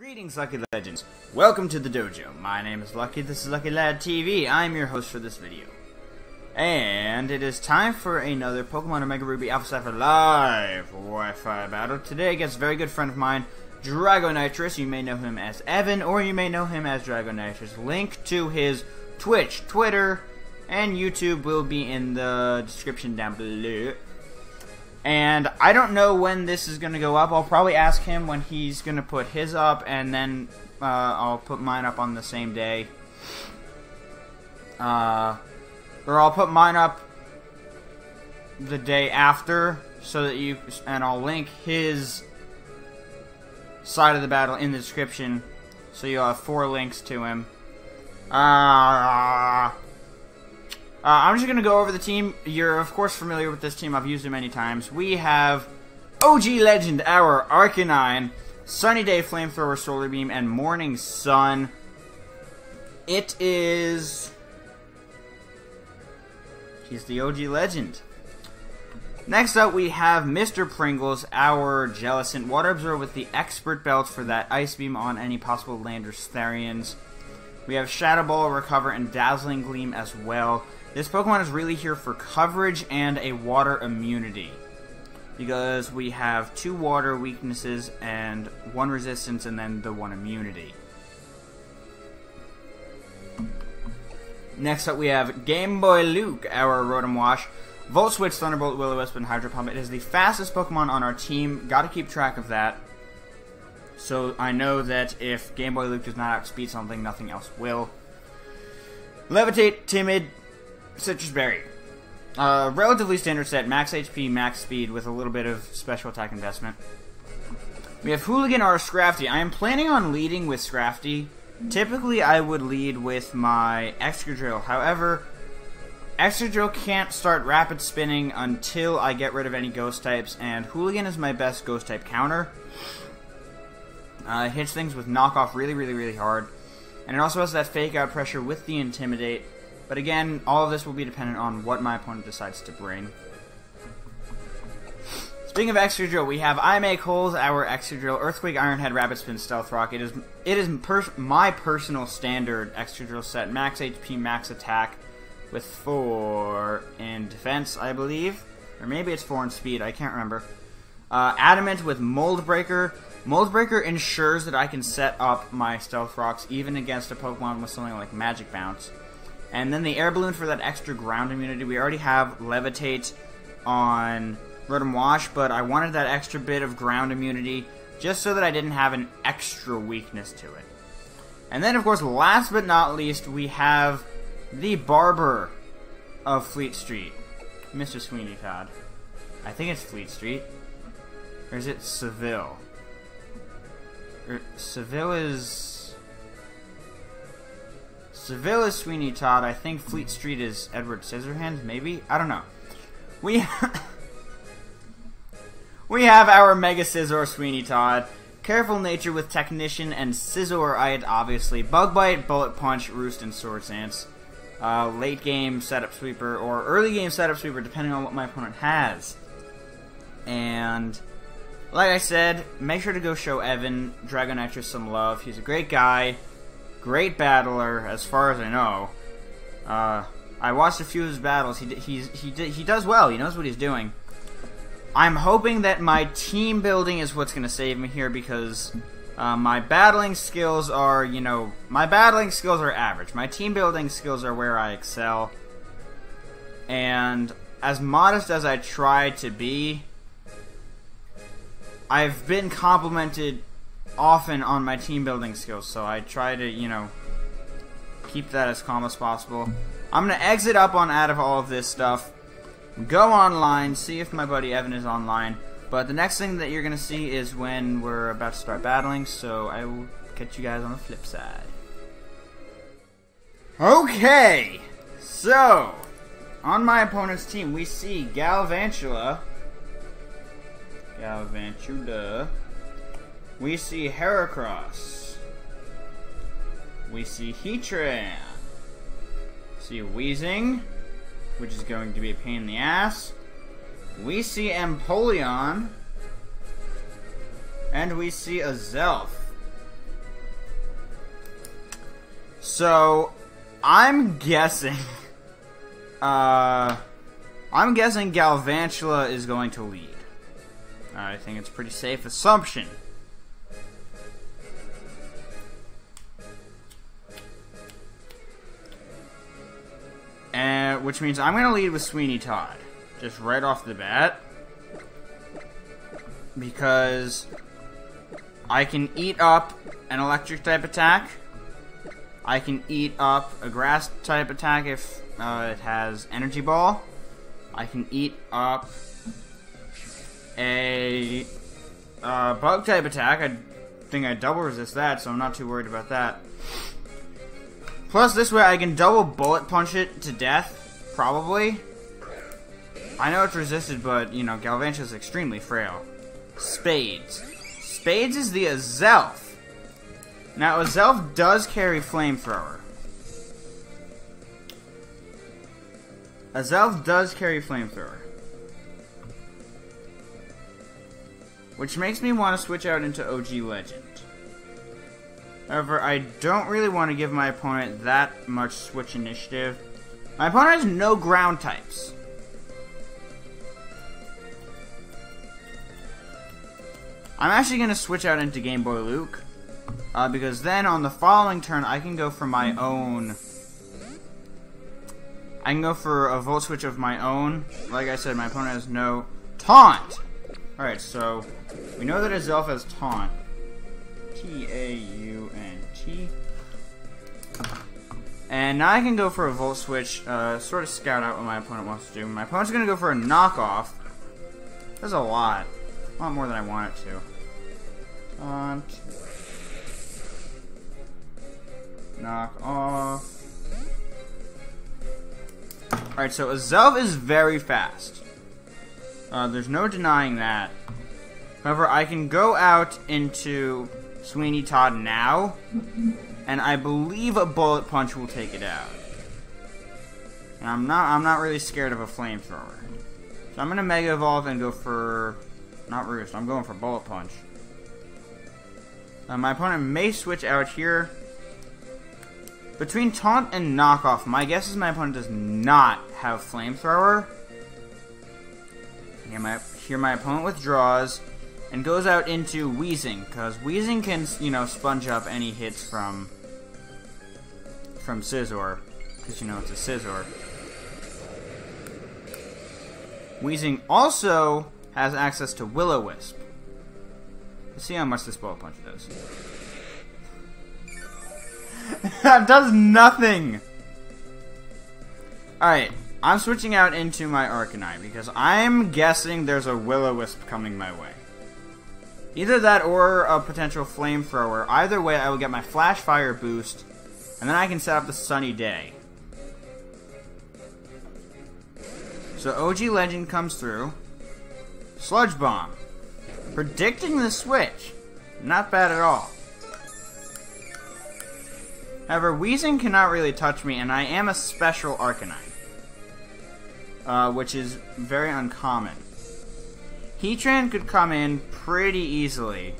Greetings, Lucky Legends. Welcome to the dojo. My name is Lucky, this is Lucky Lad TV. I'm your host for this video. And it is time for another Pokemon Omega Ruby Alpha Sapphire Live Wi-Fi battle. Today against a very good friend of mine, Dragonitrus. You may know him as Evan, or you may know him as Dragonitrus. Link to his Twitch, Twitter, and YouTube will be in the description down below. And I don't know when this is going to go up. I'll probably ask him when he's going to put his up, and then I'll put mine up on the same day. Or I'll put mine up the day after, so that you, and I'll link his side of the battle in the description, so you'll have 4 links to him. I'm just going to go over the team. You're, of course, familiar with this team. I've used it many times. We have OG Legend, our Arcanine, Sunny Day, Flamethrower, Solar Beam, and Morning Sun. It is... He's the OG Legend. Next up, we have Mr. Pringles, our Jellicent, Water Absorber with the Expert Belt for that Ice Beam on any possible Landers Therians. We have Shadow Ball, Recover, and Dazzling Gleam as well. This Pokemon is really here for coverage and a water immunity, because we have 2 water weaknesses and 1 resistance and then the 1 immunity. Next up we have Game Boy Luke, our Rotom Wash, Volt Switch, Thunderbolt, Will-O-Wisp, and Hydro Pump. It is the fastest Pokemon on our team. Gotta keep track of that. So I know that if Game Boy Luke does not outspeed something, nothing else will. Levitate, Timid, Citrus Berry. Relatively standard set, max HP, max speed, with a little bit of special attack investment. We have Hooligan or Scrafty. I am planning on leading with Scrafty. Typically, I would lead with my Excadrill. However, Excadrill can't start rapid spinning until I get rid of any ghost types, and Hooligan is my best ghost type counter. It hits things with knockoff really hard. And it also has that fake out pressure with the Intimidate. But again, all of this will be dependent on what my opponent decides to bring. Speaking of Excadrill, we have I Make Holes, our Excadrill, Earthquake, Iron Head, Rapid Spin, Stealth Rock. It is my personal standard Excadrill set. Max HP, max attack, with 4 in defense, I believe. Or maybe it's 4 in speed, I can't remember. Adamant with Mold Breaker. Mold Breaker ensures that I can set up my Stealth Rocks even against a Pokemon with something like Magic Bounce. And then the Air Balloon for that extra ground immunity. We already have Levitate on Rotom Wash, but I wanted that extra bit of ground immunity just so that I didn't have an extra weakness to it. And then, of course, last but not least, we have the Barber of Fleet Street, Mr. Sweeney Todd. I think it's Fleet Street. Or is it Seville? Seville is Sweeney Todd. I think Fleet Street is Edward Scissorhands, maybe? I don't know. We have our Mega Scizor Sweeney Todd. Careful Nature with Technician and Scizorite, obviously. Bug Bite, Bullet Punch, Roost, and Sword Stance. Late game Setup Sweeper, or early game Setup Sweeper, depending on what my opponent has. And like I said, make sure to go show Evan Dragonitrus some love. He's a great guy. Great battler, as far as I know. I watched a few of his battles. He does well. He knows what he's doing. I'm hoping that my team building is what's going to save me here, because my battling skills are, average. My team building skills are where I excel. And as modest as I try to be, I've been complimented often on my team building skills, so I try to, keep that as calm as possible. I'm going to exit up on out of all of this stuff, go online, see if my buddy Evan is online, but the next thing that you're going to see is when we're about to start battling, so I will catch you guys on the flip side. Okay, so, on my opponent's team, we see Galvantula. We see Heracross. We see Heatran. See Weezing, which is going to be a pain in the ass. We see Empoleon. And we see a Zelf. So, I'm guessing... I'm guessing Galvantula is going to lead. I think it's a pretty safe assumption. Which means I'm going to lead with Sweeney Todd. Just right off the bat. Because I can eat up an electric type attack. I can eat up a grass type attack if it has Energy Ball. I can eat up a bug type attack. I think I double resist that, so I'm not too worried about that. Plus, this way I can double bullet punch it to death, probably. I know it's resisted, but, you know, Galvantula is extremely frail. Spades. Spades is the Azelf. Now, Azelf does carry Flamethrower. Azelf does carry Flamethrower. Which makes me want to switch out into OG Legend. However, I don't really want to give my opponent that much switch initiative. My opponent has no ground types. I'm actually going to switch out into Game Boy Luke. Because then on the following turn, I can go for my own... I can go for a Volt Switch of my own. Like I said, my opponent has no Taunt! Alright, so we know that Azelf has Taunt. T-A-U-N-T. And now I can go for a Volt Switch, sort of scout out what my opponent wants to do. My opponent's going to go for a knockoff. That's a lot. A lot more than I want it to. Taunt. Knock off. Alright, so Azelf is very fast. There's no denying that. However, I can go out into Sweeney Todd now, and I believe a Bullet Punch will take it out. And I'm not really scared of a Flamethrower. So I'm gonna Mega Evolve and go for... not Roost, I'm going for Bullet Punch. My opponent may switch out here. Between Taunt and Knockoff, my guess is my opponent does not have Flamethrower. Here my opponent withdraws and goes out into Wheezing, because Wheezing can, you know, sponge up any hits from Scizor, because, you know, it's a Scizor. Wheezing also has access to Will-O-Wisp. Let's see how much this Bullet Punch does. That does nothing! Alright, I'm switching out into my Arcanine, because I'm guessing there's a Will-O-Wisp coming my way. Either that or a potential Flamethrower. Either way, I will get my Flash Fire boost, and then I can set up the Sunny Day. So OG Legend comes through. Sludge Bomb. Predicting the switch. Not bad at all. However, Wheezing cannot really touch me, and I am a special Arcanine. Which is very uncommon. Heatran could come in pretty easily.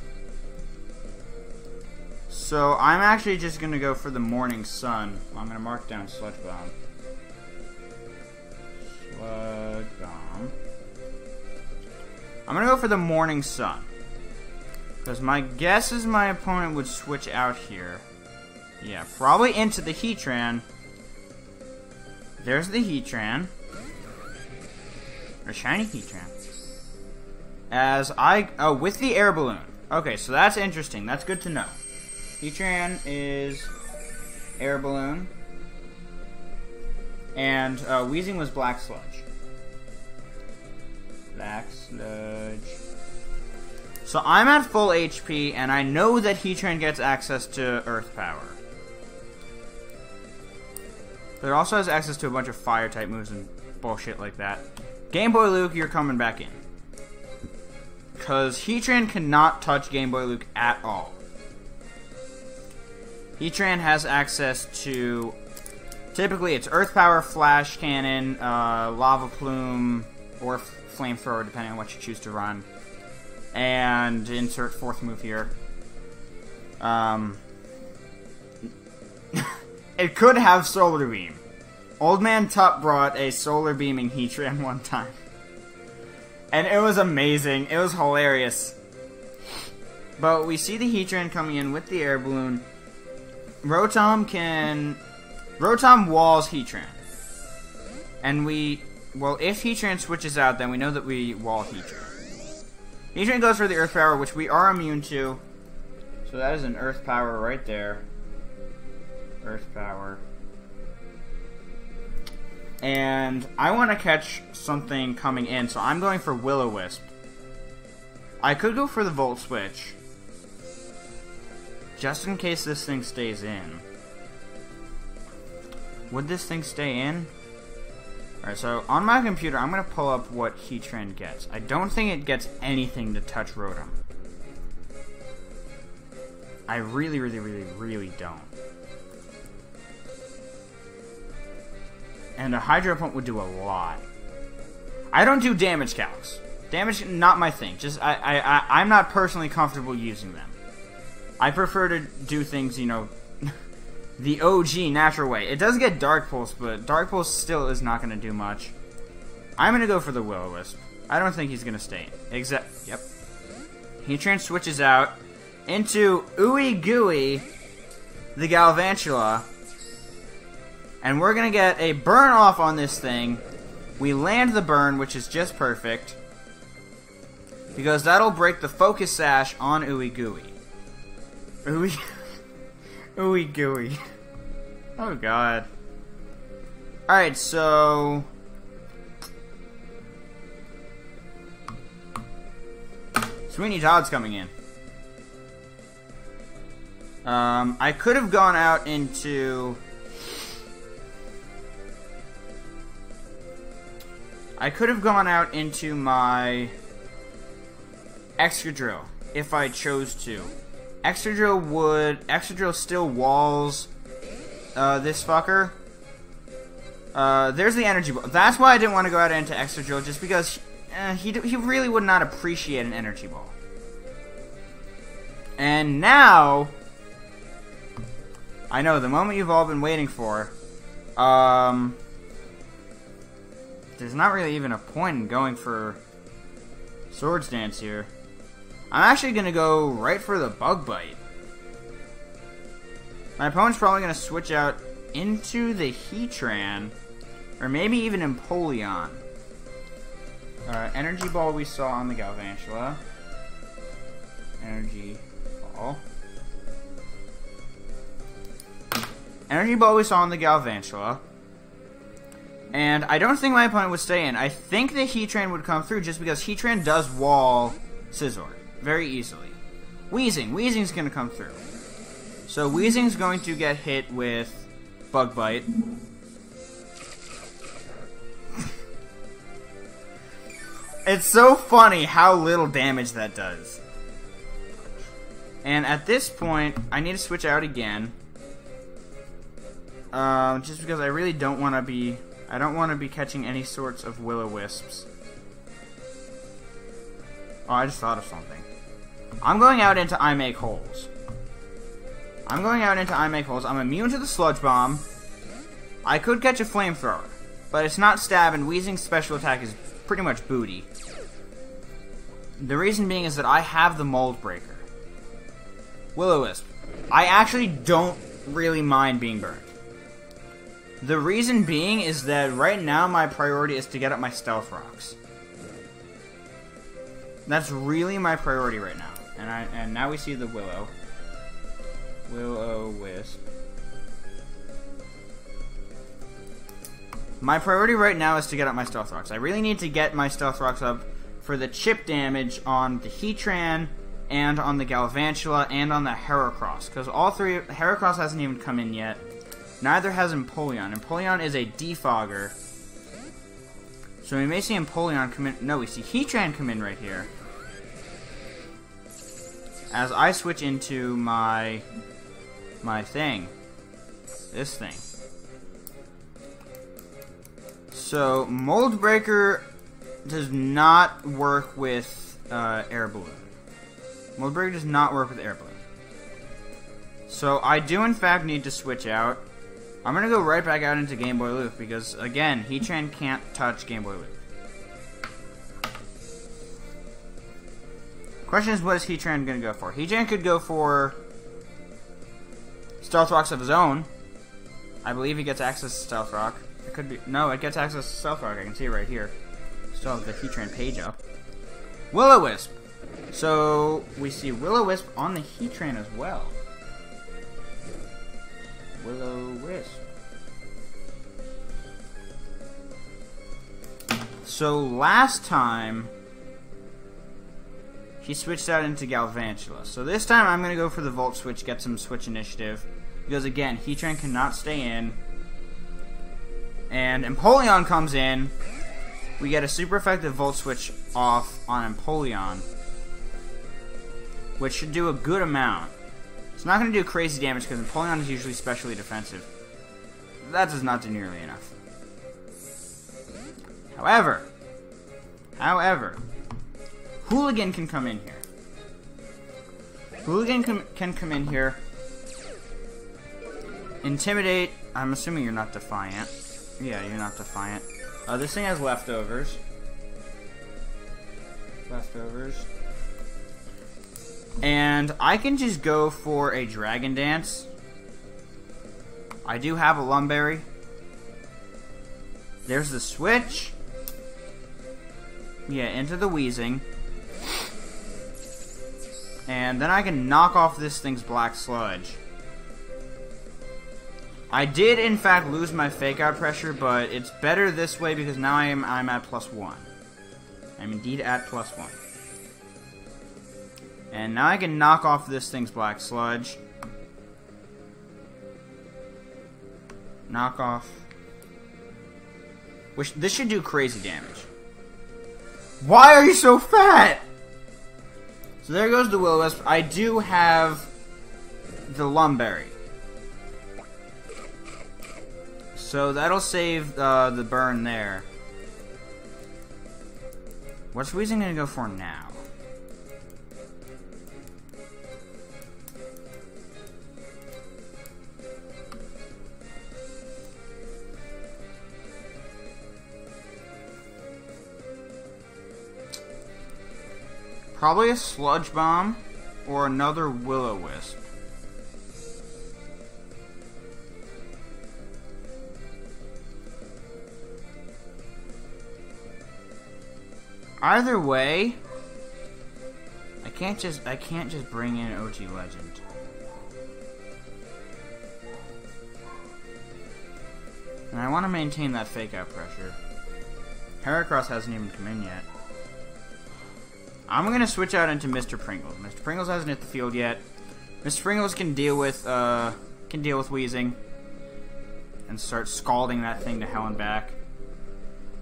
So I'm actually just going to go for the Morning Sun. I'm going to mark down Sludge Bomb. Sludge Bomb. I'm going to go for the Morning Sun. Because my guess is my opponent would switch out here. Yeah, probably into the Heatran. There's the Heatran. Or Shiny Heatran. With the Air Balloon. Okay, so that's interesting. That's good to know. Heatran is Air Balloon. And Wheezing was Black Sludge. Black Sludge. So I'm at full HP, and I know that Heatran gets access to Earth Power. But it also has access to a bunch of Fire-type moves and bullshit like that. Game Boy Luke, you're coming back in. Because Heatran cannot touch Game Boy Luke at all. Heatran has access to... typically, it's Earth Power, Flash Cannon, Lava Plume, or Flamethrower, depending on what you choose to run. And insert fourth move here. It could have solar beam. Old Man Tup brought a solar beaming Heatran one time. And it was amazing. It was hilarious. But we see the Heatran coming in with the air balloon. Rotom walls Heatran. And well, if Heatran switches out, then we know that we wall Heatran. Heatran goes for the Earth Power, which we are immune to. So that is an Earth Power right there. Earth Power. And I want to catch something coming in, so I'm going for Will-O-Wisp. I could go for the Volt Switch, just in case this thing stays in. Would this thing stay in? Alright, so on my computer, I'm going to pull up what Heatran gets. I don't think it gets anything to touch Rotom. I really, really, really, really don't. And a Hydro Pump would do a lot. I don't do damage calcs. Damage, not my thing. Just, I'm not personally comfortable using them. I prefer to do things, you know, the OG natural way. It does get Dark Pulse, but Dark Pulse still is not going to do much. I'm going to go for the Will-O-Wisp. I don't think he's going to stay. Yep. Heatran switches out into Ooey Gooey, the Galvantula. And we're going to get a burn off on this thing. We land the burn, which is just perfect. Because that'll break the Focus Sash on Ooey Gooey. Ooey Gooey. Oh god. Alright, so... Sweeney Todd's coming in. I could have gone out into... my Excadrill if I chose to. Excadrill still walls this fucker. There's the Energy Ball. That's why I didn't want to go out into Excadrill, just because he really would not appreciate an Energy Ball. And now, I know, the moment you've all been waiting for. There's not really even a point in going for Swords Dance here. I'm actually going to go right for the Bug Bite. My opponent's probably going to switch out into the Heatran, or maybe even Empoleon. Energy Ball we saw on the Galvantula. Energy Ball. Energy Ball we saw on the Galvantula. And I don't think my opponent would stay in. I think the Heatran would come through just because Heatran does wall Scizor very easily. Weezing's going to come through. So Weezing's going to get hit with Bug Bite. It's so funny how little damage that does. And at this point, I need to switch out again. Just because I really don't want to be... I don't want to be catching any sorts of Will-O-Wisps. Oh, I just thought of something. I'm going out into I Make Holes. I'm immune to the Sludge Bomb. I could catch a Flamethrower, but it's not stab, and Weezing's special attack is pretty much booty. The reason being is that I have the Mold Breaker. Will-O-Wisp. I actually don't really mind being burned. The reason being is that right now my priority is to get up my Stealth Rocks. That's really my priority right now. And now we see the Will-O-Wisp. My priority right now is to get up my Stealth Rocks. I really need to get my Stealth Rocks up for the chip damage on the Heatran, and on the Galvantula, and on the Heracross. Because all three... Heracross hasn't even come in yet. Neither has Empoleon. Empoleon is a defogger. So we may see Empoleon come in... No, we see Heatran come in right here. As I switch into my thing. This thing. So, Mold Breaker does not work with Air Balloon. Mold Breaker does not work with Air Balloon. So, I do in fact need to switch out. I'm gonna go right back out into Game Boy Luke because, again, Heatran can't touch Game Boy Luke. Question is, what is Heatran gonna go for? Heatran could go for Stealth Rocks of his own. I believe he gets access to Stealth Rock. It could be... No, it gets access to Stealth Rock. I can see it right here. Still have the Heatran page up. Will-O-Wisp. So, we see Will-O-Wisp on the Heatran as well. Will-O-Wisp. So, last time, he switched out into Galvantula. So this time, I'm going to go for the Volt Switch, get some Switch Initiative. Because, again, Heatran cannot stay in. And Empoleon comes in. We get a super effective Volt Switch off on Empoleon, which should do a good amount. It's not going to do crazy damage because Empoleon is usually specially defensive. That does not do nearly enough. However, Hooligan can come in here. Hooligan can come in here. Intimidate. I'm assuming you're not Defiant. Yeah, you're not Defiant. This thing has leftovers. And I can just go for a Dragon Dance. I do have a Lumberry. There's the switch. Yeah, into the Weezing. And then I can knock off this thing's Black Sludge. I did, in fact, lose my Fake Out pressure, but it's better this way because now I'm at +1. I'm indeed at +1. And now I can knock off this thing's Black Sludge. Knock off. This should do crazy damage. Why are you so fat? So there goes the Will-O-Wisp. I do have the Lumberry. So that'll save the burn there. What's Weezing gonna go for now? Probably a Sludge Bomb or another Will-O-Wisp. Either way, I can't just bring in OG Legend. And I want to maintain that Fake Out pressure. Heracross hasn't even come in yet. I'm gonna switch out into Mr. Pringles. Mr. Pringles hasn't hit the field yet. Mr. Pringles can deal with Weezing and start scalding that thing to hell and back.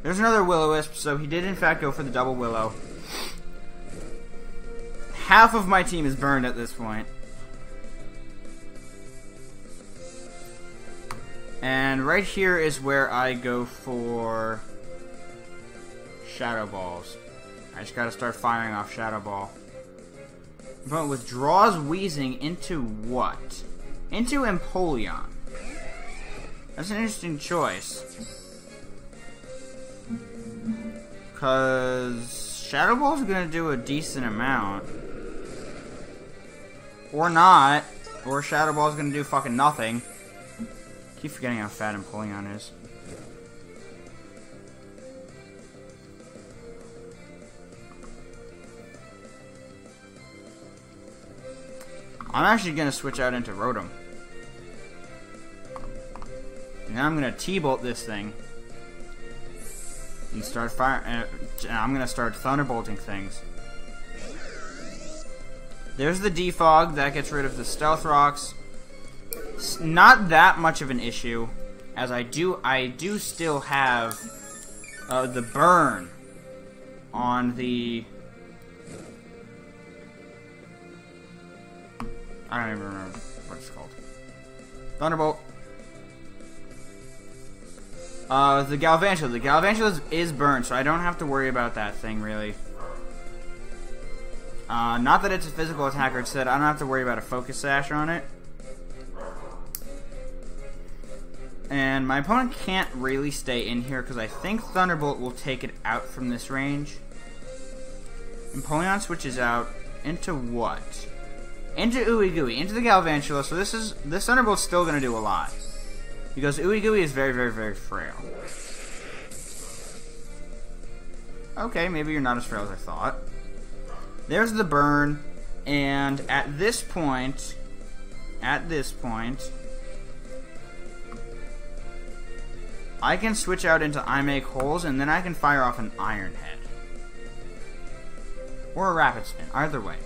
There's another Will-O-Wisp, so he did in fact go for the double Willow. Half of my team is burned at this point. And right here is where I go for Shadow Balls. I just gotta start firing off Shadow Ball. But withdraws Weezing into what? Into Empoleon. That's an interesting choice. Because Shadow Ball's gonna do a decent amount. Or not. Or Shadow Ball's gonna do fucking nothing. Keep forgetting how fat Empoleon is. I'm actually gonna switch out into Rotom. And now I'm gonna T-Bolt this thing. And start fire. I'm gonna start Thunderbolting things. There's the Defog that gets rid of the Stealth Rocks. It's not that much of an issue, as I do still have the burn on the. I don't even remember what it's called. Thunderbolt. The Galvantula. The Galvantula is burned, so I don't have to worry about that thing, really. Not that it's a physical attacker, it's that I don't have to worry about a Focus Sash on it. And my opponent can't really stay in here because I think Thunderbolt will take it out from this range. Empoleon switches out into what? Into Ooey Gooey, into the Galvantula. So this Thunderbolt's still going to do a lot. Because Ooey Gooey is very, very, very frail. Okay, maybe you're not as frail as I thought. There's the burn. And at this point... I can switch out into I Make Holes, and then I can fire off an Iron Head. Or a Rapid Spin, either way.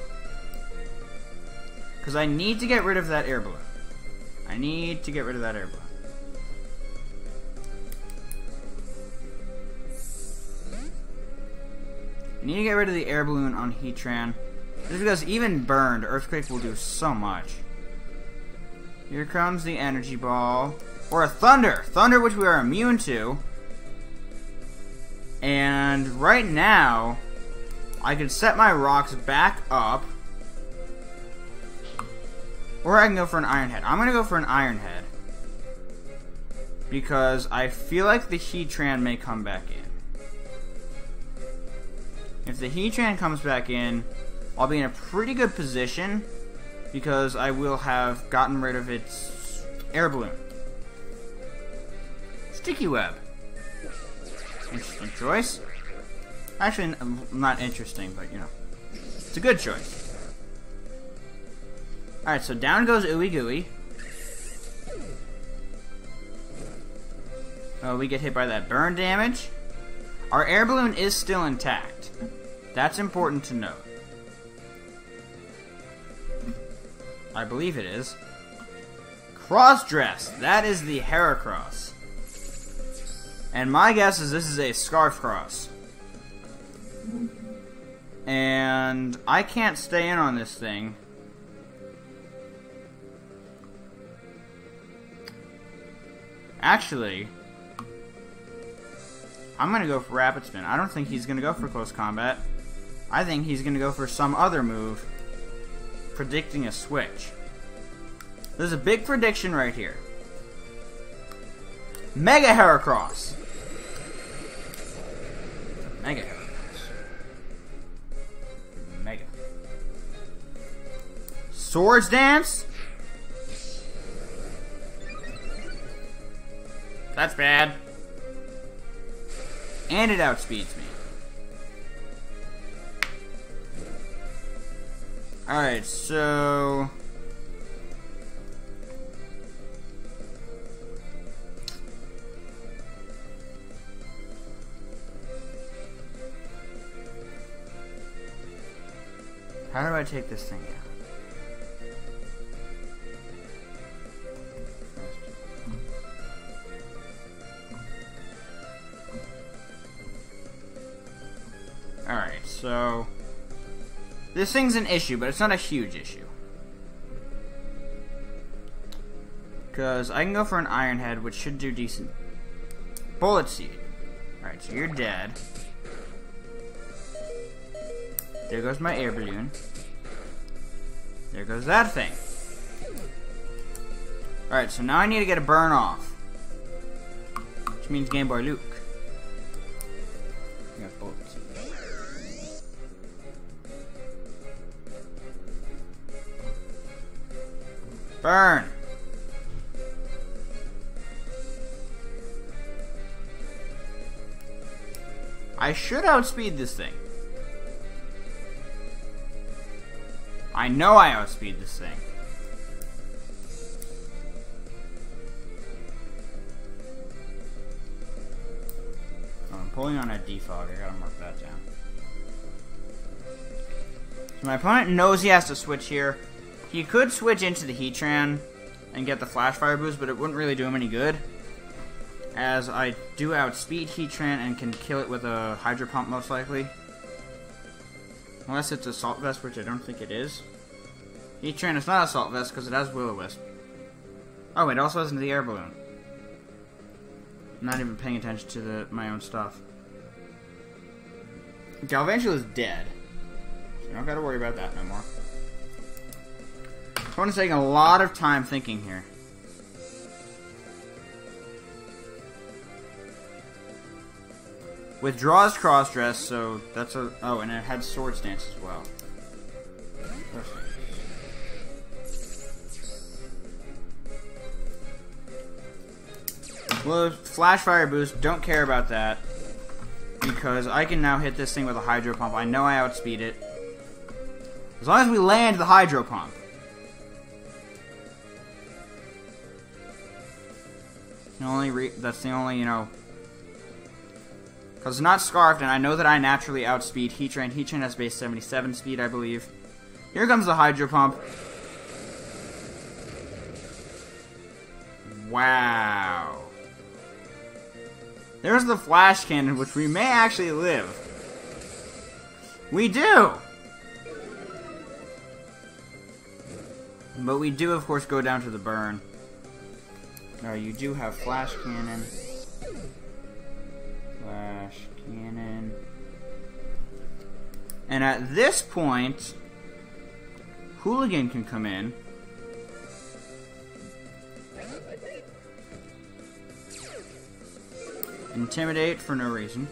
Because I need to get rid of that Air Balloon. I need to get rid of that Air Balloon. I need to get rid of the Air Balloon on Heatran. Just because even burned, Earthquake will do so much. Here comes the Energy Ball. Or a Thunder! Thunder, which we are immune to. And right now, I can set my rocks back up. Or I can go for an Iron Head. I'm going to go for an Iron Head. Because I feel like the Heatran may come back in. If the Heatran comes back in, I'll be in a pretty good position. Because I will have gotten rid of its Air Balloon. Sticky Web. Interesting choice. Actually, not interesting, but you know. It's a good choice. Alright, so down goes Ooey Gooey. Oh, we get hit by that burn damage. Our Air Balloon is still intact. That's important to note. I believe it is. Cross-dress. That is the Heracross. And my guess is this is a Scarf Cross. And I can't stay in on this thing. Actually, I'm going to go for Rapid Spin. I don't think he's going to go for Close Combat. I think he's going to go for some other move, predicting a switch. There's a big prediction right here. Mega Heracross. Mega Heracross. Mega. Swords Dance? That's bad. And it outspeeds me. Alright, so... how do I take this thing down? Alright, so... this thing's an issue, but it's not a huge issue. Because I can go for an Iron Head, which should do decent. Bullet Seed. Alright, so you're dead. There goes my Air Balloon. There goes that thing. Alright, so now I need to get a burn off. Which means Game Boy Luke. I got Bullet Seed. Burn! I should outspeed this thing. I know I outspeed this thing. Oh, I'm pulling on a defog. I gotta mark that down. So my opponent knows he has to switch here. He could switch into the Heatran and get the Flash Fire boost, but it wouldn't really do him any good. As I do outspeed Heatran and can kill it with a Hydro Pump most likely. Unless it's Assault Vest, which I don't think it is. Heatran is not Assault Vest because it has Will-O-Wisp. Oh, it also has the Air Balloon. I'm not even paying attention to my own stuff. Galvantula is dead. So you don't gotta worry about that no more. Opponent's taking a lot of time thinking here. Withdraws cross-dress, so that's a... Oh, and it had sword stance as well. Well, flash fire boost, don't care about that. Because I can now hit this thing with a hydro pump. I know I outspeed it. As long as we land the hydro pump. That's the only, you know... Because it's not Scarfed, and I know that I naturally outspeed Heatran. Heatran has base 77 speed, I believe. Here comes the hydro pump. Wow. There's the flash cannon, which we may actually live. We do! But we do, of course, go down to the burn. You do have flash cannon. Flash cannon. And at this point, Hooligan can come in. Intimidate for no reason.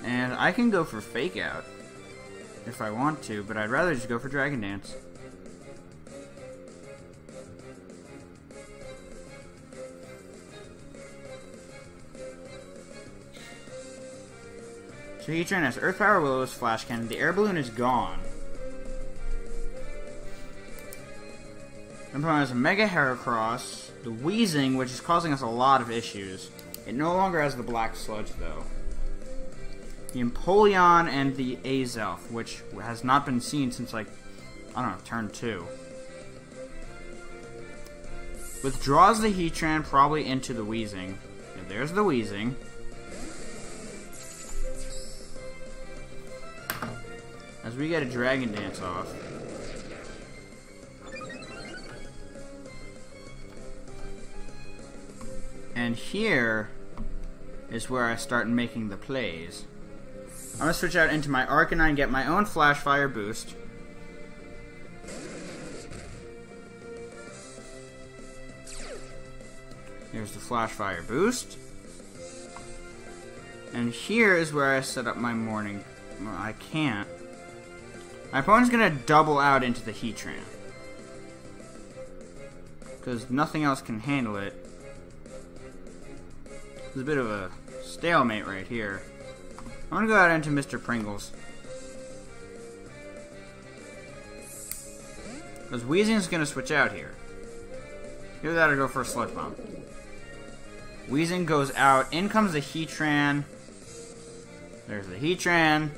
And I can go for Fake Out if I want to, but I'd rather just go for Dragon Dance. So Heatran has Earth Power, Will-O-Wisp, Flash Cannon. The Air Balloon is gone. Opponent has a Mega Heracross, the Weezing, which is causing us a lot of issues. It no longer has the Black Sludge, though. The Empoleon and the Azelf, which has not been seen since, like, I don't know, turn 2. Withdraws the Heatran, probably into the Weezing. And there's the Weezing. As we get a Dragon Dance off. And here is where I start making the plays. I'm going to switch out into my Arcanine, get my own Flash Fire boost. Here's the Flash Fire boost. And here is where I set up my morning. Well, I can't. My opponent's going to double out into the Heatran. Because nothing else can handle it. There's a bit of a stalemate right here. I'm going to go out into Mr. Pringles. Because Weezing's going to switch out here. Either that or go for a Sludge Bomb. Weezing goes out. In comes the Heatran. There's the Heatran.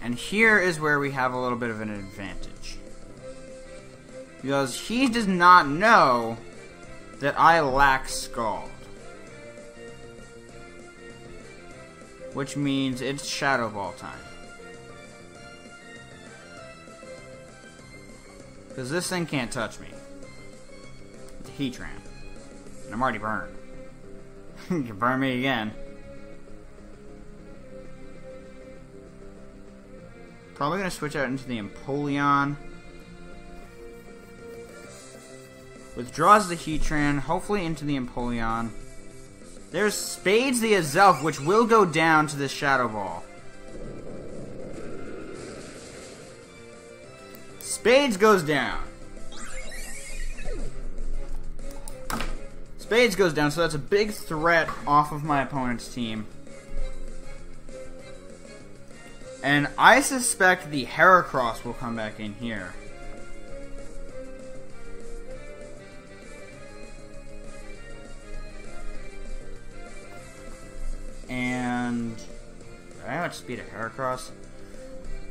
And here is where we have a little bit of an advantage. Because he does not know that I lack Scald. Which means it's Shadow Ball time. Because this thing can't touch me. It's a Heatran. And I'm already burned. You can burn me again. Probably going to switch out into the Empoleon. Withdraws the Heatran, hopefully into the Empoleon. There's Spades the Azelf, which will go down to this Shadow Ball. Spades goes down. Spades goes down, so that's a big threat off of my opponent's team. And I suspect the Heracross will come back in here. And I outspeed a Heracross.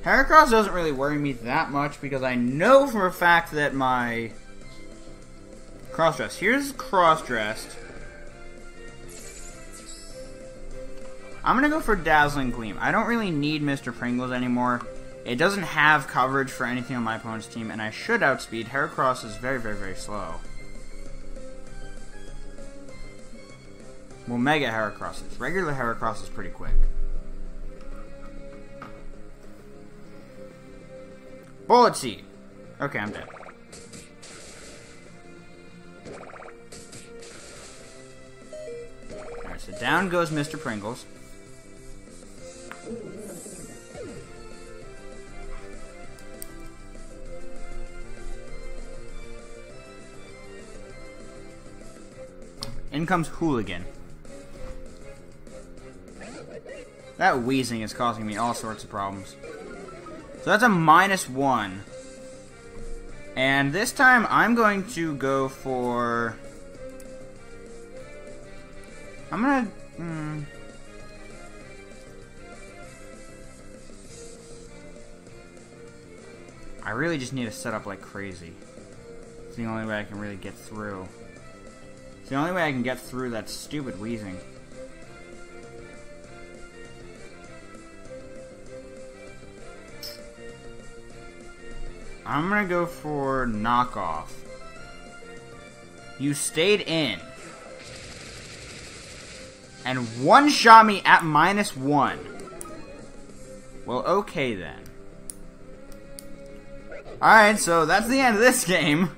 Heracross doesn't really worry me that much because I know for a fact that my Cross-dressed. Here's cross-dressed. I'm going to go for Dazzling Gleam. I don't really need Mr. Pringles anymore. It doesn't have coverage for anything on my opponent's team, and I should outspeed. Heracross is very, very, very slow. Well, Mega Heracross is. Regular Heracross is pretty quick. Bullet Seed. Okay, I'm dead. so down goes Mr. Pringles. In comes Hooligan. That wheezing is causing me all sorts of problems. So that's a -1. And this time I'm going to go for... I'm gonna... I really just need to set up like crazy. It's the only way I can really get through. It's the only way I can get through that stupid wheezing. I'm gonna go for knockoff. You stayed in. And one-shot me at -1. Well, okay then. Alright, so that's the end of this game.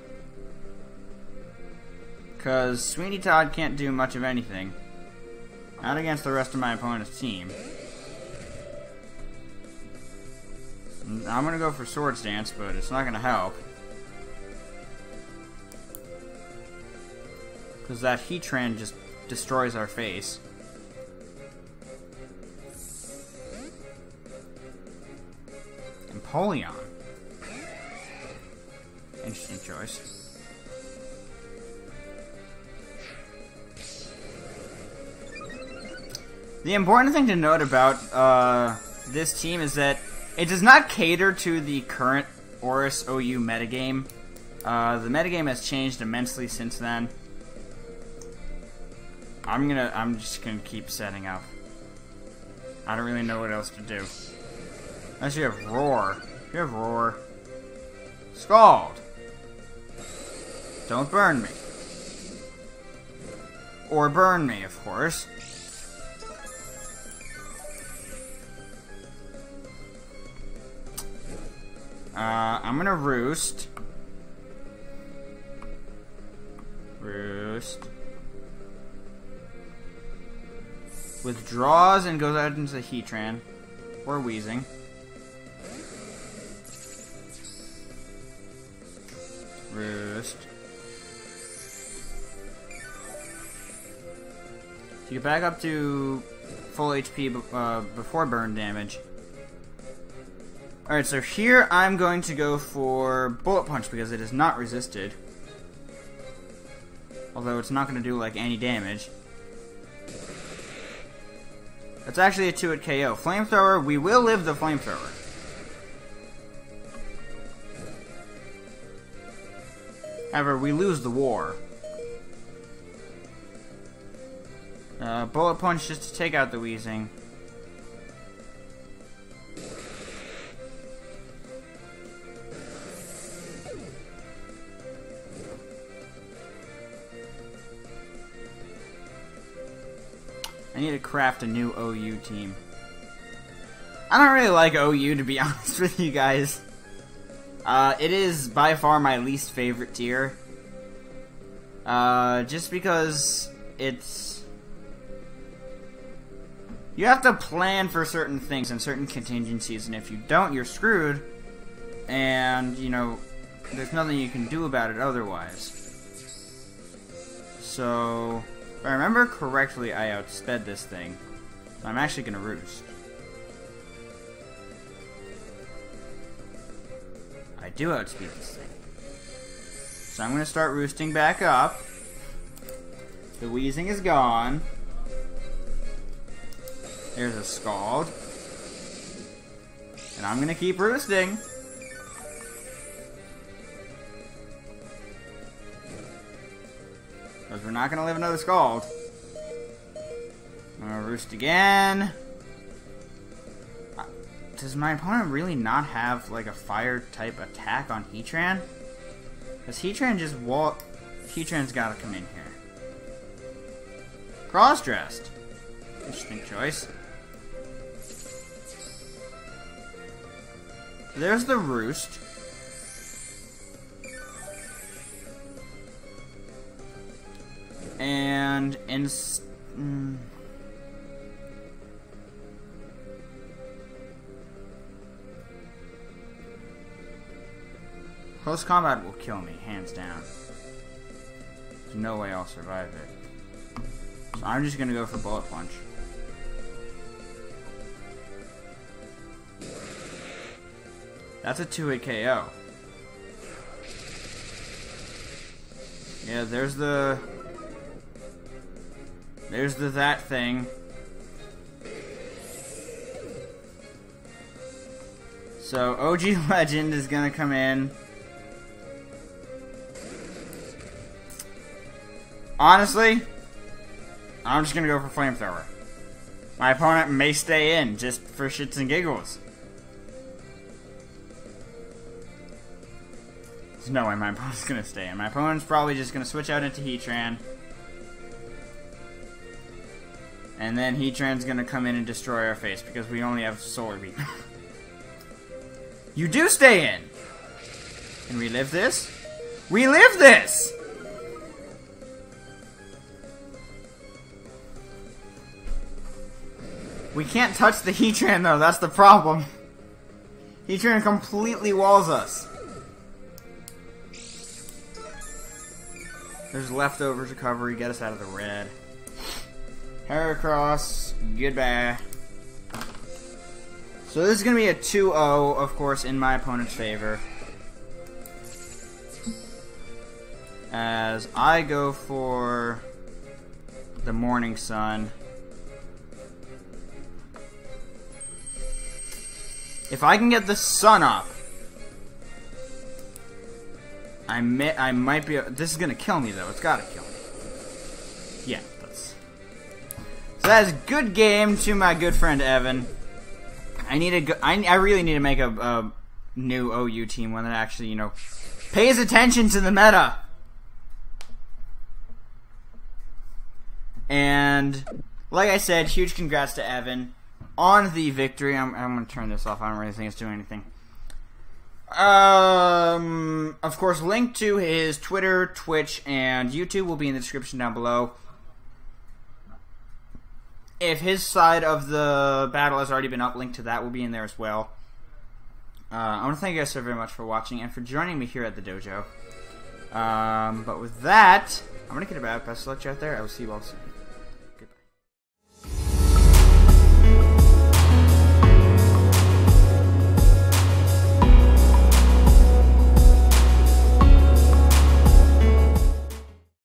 Because Sweeney Todd can't do much of anything. Not against the rest of my opponent's team. I'm gonna go for Swords Dance, but it's not gonna help. Because that Heatran just destroys our face. Empoleon. Interesting choice. The important thing to note about this team is that it does not cater to the current ORAS OU metagame. The metagame has changed immensely since then. I'm just gonna keep setting up. I don't really know what else to do. Unless you have Roar. You have Roar. Scald! Don't burn me. Or burn me, of course. I'm gonna Roost. Roost. Withdraws and goes out into the Heatran. Or Wheezing. Roost. So you get back up to full HP before burn damage. Alright, so here I'm going to go for Bullet Punch because it is not resisted. Although it's not going to do like any damage. That's actually a 2-hit KO. Flamethrower, we will live the Flamethrower. However, we lose the war. Bullet Punch just to take out the Wheezing. I need to craft a new OU team. I don't really like OU, to be honest with you guys. It is by far my least favorite tier. Just because it's... You have to plan for certain things and certain contingencies, and if you don't, you're screwed. And, you know, there's nothing you can do about it otherwise. So... If I remember correctly, I outsped this thing. So I'm actually gonna Roost. I do outspeed this thing. So I'm gonna start roosting back up. The Wheezing is gone. There's a Scald. And I'm gonna keep roosting. Because we're not going to live another Scald. I'm going to Roost again. Does my opponent really not have, like, a fire-type attack on Heatran? Because Heatran just Heatran's got to come in here. Cross-dressed. Interesting choice. There's the Roost. And Close combat will kill me, hands down. There's no way I'll survive it. So I'm just gonna go for Bullet Punch. That's a 2-hit KO. Yeah, there's the that thing. So OG Legend is gonna come in. Honestly, I'm just gonna go for Flamethrower. My opponent may stay in just for shits and giggles. There's no way my opponent's gonna stay in. My opponent's probably just gonna switch out into Heatran. And then Heatran's gonna come in and destroy our face because we only have Solar Beam. You do stay in! Can we live this? We live this! We can't touch the Heatran though, that's the problem. Heatran completely walls us. There's leftovers recovery, get us out of the red. Heracross, goodbye. So this is going to be a 2-0, of course, in my opponent's favor. As I go for the Morning Sun. If I can get the sun up, I might be. This is gonna kill me though. It's gotta kill me. Yeah, that's. So that is a good game to my good friend Evan. I really need to make a new OU team, one that actually, you know, pays attention to the meta. And like I said, huge congrats to Evan on the victory. I'm gonna turn this off. I don't really think it's doing anything. Of course, link to his Twitter, Twitch, and YouTube will be in the description down below. If his side of the battle has already been up, link to that will be in there as well. I want to thank you guys so very much for watching and for joining me here at the dojo. But with that, I'm going to get about best of luck out there. I will see you all soon.